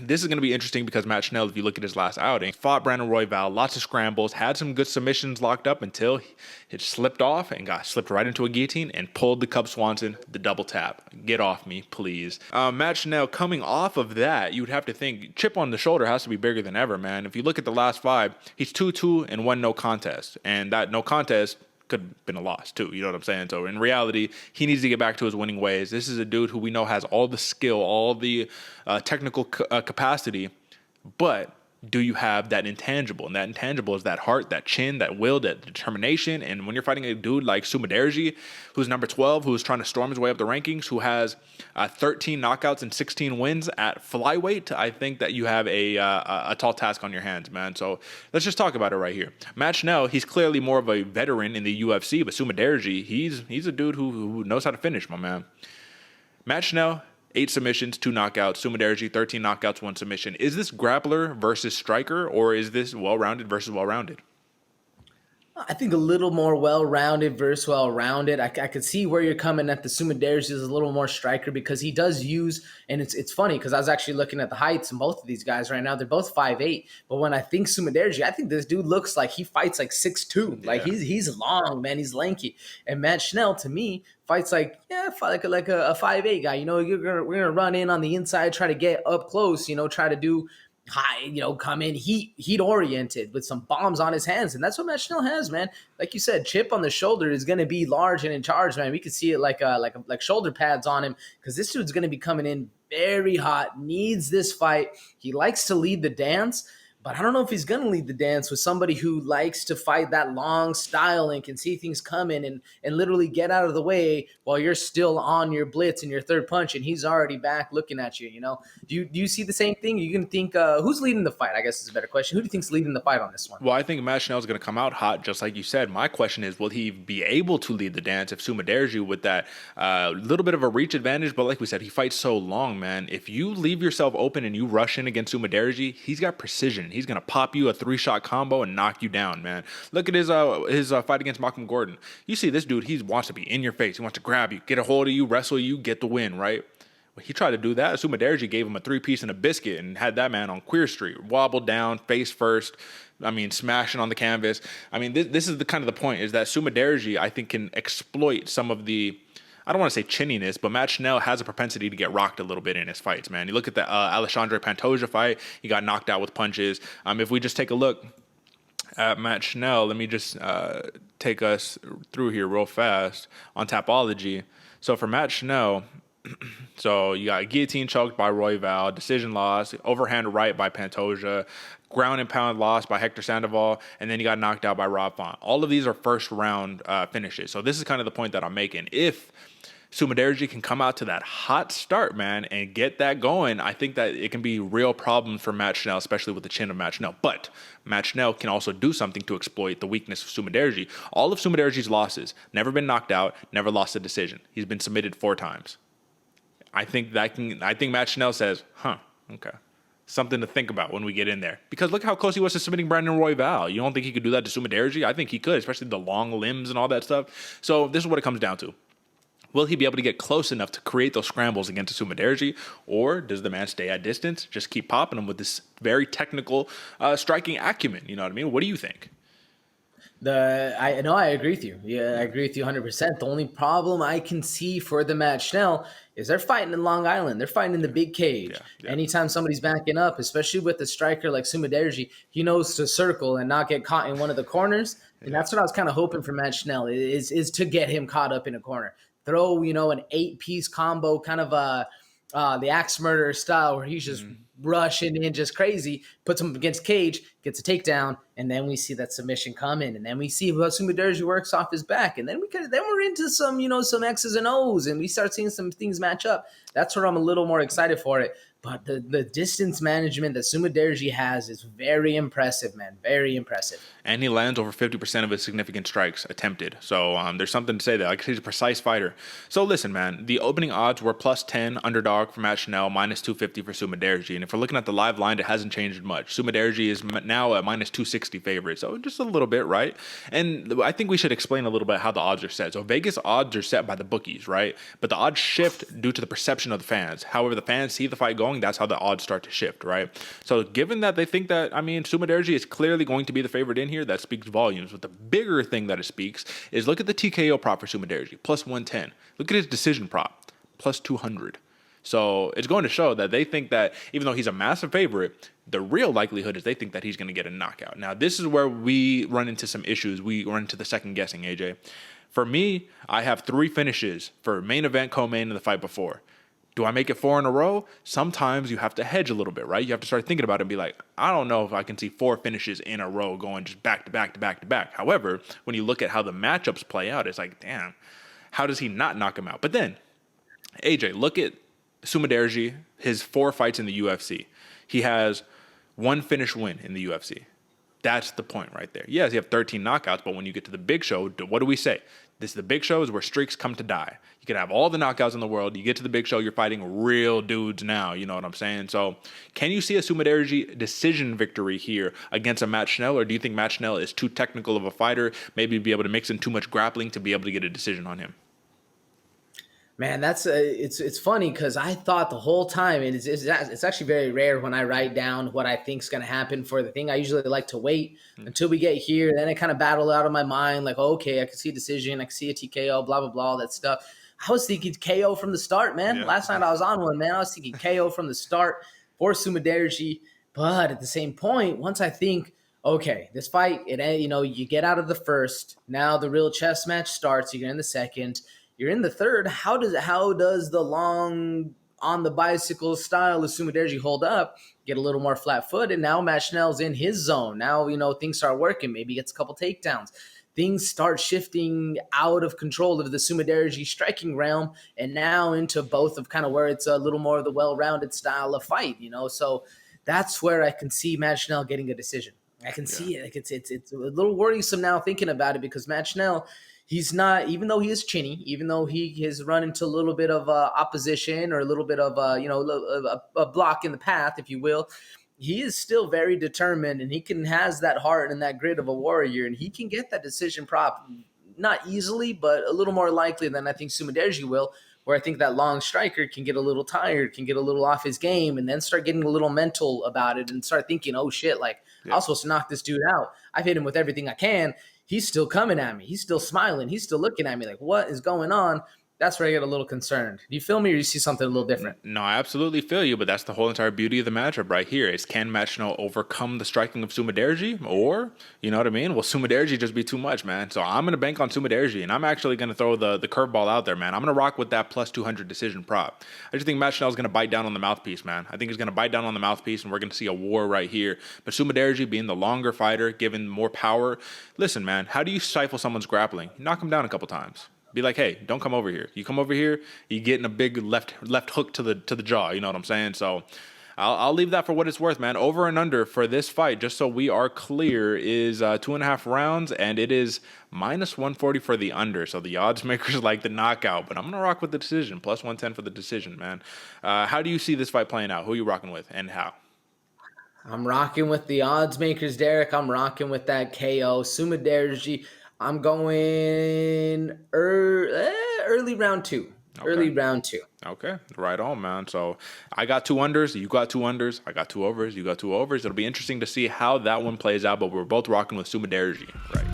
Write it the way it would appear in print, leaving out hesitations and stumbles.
this is going to be interesting because Matt Schnell, if you look at his last outing, fought Brandon Royval, lots of scrambles, had some good submissions locked up until it slipped off and got slipped right into a guillotine and pulled the Cub Swanson, the double tap. Get off me, please. Matt Schnell, coming off of that, you would have to think chip on the shoulder has to be bigger than ever, man. If you look at the last 5, he's 2-2 and 1 no contest. And that no contest could have been a loss too, you know what I'm saying? So in reality, he needs to get back to his winning ways. This is a dude who we know has all the skill, all the technical capacity, but do you have that intangible? And that intangible is that heart, that chin, that will, that determination. And when you're fighting a dude like Sumudaerji, who's number 12, who's trying to storm his way up the rankings, who has 13 knockouts and 16 wins at flyweight, I think that you have a tall task on your hands, man. So let's just talk about it right here. Matt Schnell, he's clearly more of a veteran in the UFC, but Sumudaerji, he's a dude who knows how to finish, my man. Matt Schnell, 8 submissions, 2 knockouts. Sumudaerji, 13 knockouts, 1 submission. Is this grappler versus striker, or is this well-rounded versus well-rounded? I think a little more well-rounded versus well-rounded. I could see where you're coming at. The Sumudaerji is a little more striker because he does use, and it's funny because I was actually looking at the heights in both of these guys right now. They're both 5'8", but when I think Sumudaerji, I think this dude looks like he fights like 6'2". Yeah. Like he's long, man. He's lanky. And Matt Schnell, to me, fights like a 5'8" guy. You know, we're gonna run in on the inside, try to get up close. You know, try to do high, you know, come in heat oriented with some bombs on his hands. And that's what Matt Schnell has, man. Like you said, chip on the shoulder is going to be large and in charge, man. We could see it like shoulder pads on him because this dude's going to be coming in very hot, needs this fight. He likes to lead the dance. But I don't know if he's going to lead the dance with somebody who likes to fight that long style and can see things coming and literally get out of the way while you're still on your blitz and your third punch and he's already back looking at you, you know? Do you see the same thing? You can think, who's leading the fight? I guess is a better question. Who do you think's leading the fight on this one? Well, I think Matt Schnell is going to come out hot, just like you said. My question is, will he be able to lead the dance if Sumudaerji with that little bit of a reach advantage? But like we said, he fights so long, man. If you leave yourself open and you rush in against Sumudaerji, he's got precision. He's going to pop you a 3-shot combo and knock you down, man. Look at his fight against Malcolm Gordon. You see this dude, he wants to be in your face. He wants to grab you, get a hold of you, wrestle you, get the win, right? Well, he tried to do that. Sumudaerji gave him a 3-piece and a biscuit and had that man on Queer Street. Wobbled down, face first. I mean, smashing on the canvas. I mean, this is the kind of the point is that Sumudaerji, I think, can exploit some of the, I don't want to say chinniness, but Matt Schnell has a propensity to get rocked a little bit in his fights, man. You look at the Alexandre Pantoja fight, he got knocked out with punches. If we just take a look at Matt Schnell, let me just take us through here real fast on Tapology. So for Matt Schnell, so you got guillotine choked by Royval, decision loss, overhand right by Pantoja, ground and pound loss by Hector Sandoval, and then he got knocked out by Rob Font. All of these are first round finishes. So this is kind of the point that I'm making. If Sumudaerji can come out to that hot start, man, and get that going, I think that it can be real problems for Matt Schnell, especially with the chin of Matt Schnell. But Matt Schnell can also do something to exploit the weakness of Sumudaerji. All of Sumudaerji's losses, never been knocked out, never lost a decision. He's been submitted 4 times. I think Matt Schnell says, okay. Something to think about when we get in there. Because look how close he was to submitting Brandon Royval. You don't think he could do that to Sumudaerji? I think he could, especially the long limbs and all that stuff. So this is what it comes down to. Will he be able to get close enough to create those scrambles against Sumudaerji, or does the man stay at distance, just keep popping him with this very technical striking acumen? You know what I mean? What do you think? I agree with you. Yeah, I agree with you 100%. The only problem I can see for the Matt Schnell is they're fighting in Long Island. They're fighting in the big cage. Yeah. Anytime somebody's backing up, especially with a striker like Sumudaerji, he knows to circle and not get caught in one of the corners. And that's what I was kind of hoping for Matt Schnell is to get him caught up in a corner. Throw, an 8-piece combo, kind of the axe murderer style where he's just rushing in just crazy, puts him against cage, gets a takedown, and then we see that submission come in, and then we see how Sumudaerji works off his back, and then we're into some, some X's and O's, and we start seeing some things match up. That's where I'm a little more excited for it. But the distance management that Sumudaerji has is very impressive, man. Very impressive. And he lands over 50% of his significant strikes attempted. So there's something to say that. Like, he's a precise fighter. So listen, man, the opening odds were +10 underdog for Matt Schnell, -250 for Sumudaerji. And if we're looking at the live line, it hasn't changed much. Sumudaerji is now a -260 favorite. So just a little bit, right? And I think we should explain a little bit how the odds are set. So Vegas odds are set by the bookies, right? But the odds shift due to the perception of the fans. However, the fans see the fight going, going, that's how the odds start to shift, right? So given that they think that, I mean, Sumudaerji is clearly going to be the favorite in here, that speaks volumes. But the bigger thing that it speaks is look at the TKO prop for Sumudaerji, plus 110. Look at his decision prop, plus 200. So it's going to show that they think that even though he's a massive favorite, the real likelihood is they think that he's going to get a knockout. Now, this is where we run into some issues. We run into the second guessing, AJ. For me, I have 3 finishes for main event, co-main, and the fight before. Do I make it 4 in a row? Sometimes you have to hedge a little bit, right? You have to start thinking about it and be like, I don't know if I can see 4 finishes in a row going just back to back to back to back. However, when you look at how the matchups play out, it's like, damn, how does he not knock him out? But then, AJ, look at Sumudaerji, his 4 fights in the UFC. He has 1 finish win in the UFC. That's the point right there. Yes, you have 13 knockouts, but when you get to the big show, what do we say? This is the big show is where streaks come to die. You can have all the knockouts in the world. You get to the big show, you're fighting real dudes now. You know what I'm saying? So can you see a Sumudaerji decision victory here against a Matt Schnell, or do you think Matt Schnell is too technical of a fighter, maybe be able to mix in too much grappling to be able to get a decision on him? Man, that's it's funny because I thought the whole time, and it's actually very rare when I write down what I think is going to happen for the thing. I usually like to wait until we get here, then I kind of battle out of my mind, like, okay, I can see a decision, I can see a TKO, blah blah blah, all that stuff. I was thinking KO from the start, man. Yeah. Last night I was on one, man. I was thinking KO from the start for Sumudaerji, but at the same point, once I think, okay, this fight, you get out of the first, now the real chess match starts. You get in the second. You're in the third. How does the long on the bicycle style of Sumudaerji hold up? Get a little more flat footed. Now Matt Schnell's in his zone. Now, things start working. Maybe he gets a couple takedowns. Things start shifting out of control of the Sumudaerji striking realm and now into both of kind of where it's a little more of the well-rounded style of fight, So that's where I can see Matt Schnell getting a decision. I can see it. Like it's a little worrisome now thinking about it because Matt Schnell, he's not, even though he is chinny, even though he has run into a little bit of opposition or a little bit of a block in the path, if you will, he is still very determined and he has that heart and that grit of a warrior, and he can get that decision prop not easily, but a little more likely than I think Sumudaerji will, where I think that long striker can get a little tired, can get a little off his game, and then start getting a little mental about it and start thinking, oh shit, like I was supposed to knock this dude out. I've hit him with everything I can. He's still coming at me. He's still smiling. He's still looking at me like, what is going on? That's where I get a little concerned. Do you feel me, or do you see something a little different? No, I absolutely feel you, but that's the whole entire beauty of the matchup right here is, can Matt Schnell overcome the striking of Sumudaerji, or, you know what I mean? Will Sumudaerji just be too much, man? So I'm going to bank on Sumudaerji, and I'm actually going to throw the curveball out there, man. I'm going to rock with that plus 200 decision prop. I just think Matt Schnell is going to bite down on the mouthpiece, man. I think he's going to bite down on the mouthpiece, and we're going to see a war right here. But Sumudaerji, being the longer fighter, given more power, listen, man, how do you stifle someone's grappling? You knock him down a couple times. Be like, hey, don't come over here. You come over here, you getting a big left hook to the jaw. You know what I'm saying? So I'll leave that for what it's worth, man. Over and under for this fight, just so we are clear, is 2.5 rounds, and it is minus 140 for the under. So the odds makers like the knockout, but I'm gonna rock with the decision, plus 110 for the decision, man. How do you see this fight playing out? Who are you rocking with, and how? I'm rocking with the odds makers, Derek. I'm rocking with that KO. Sumudaerji, I'm going early round 2. Okay. Early round 2. Okay, right on, man. So I got 2 unders, you got 2 unders, I got 2 overs, you got 2 overs. It'll be interesting to see how that one plays out, but we're both rocking with Sumudaerji, right?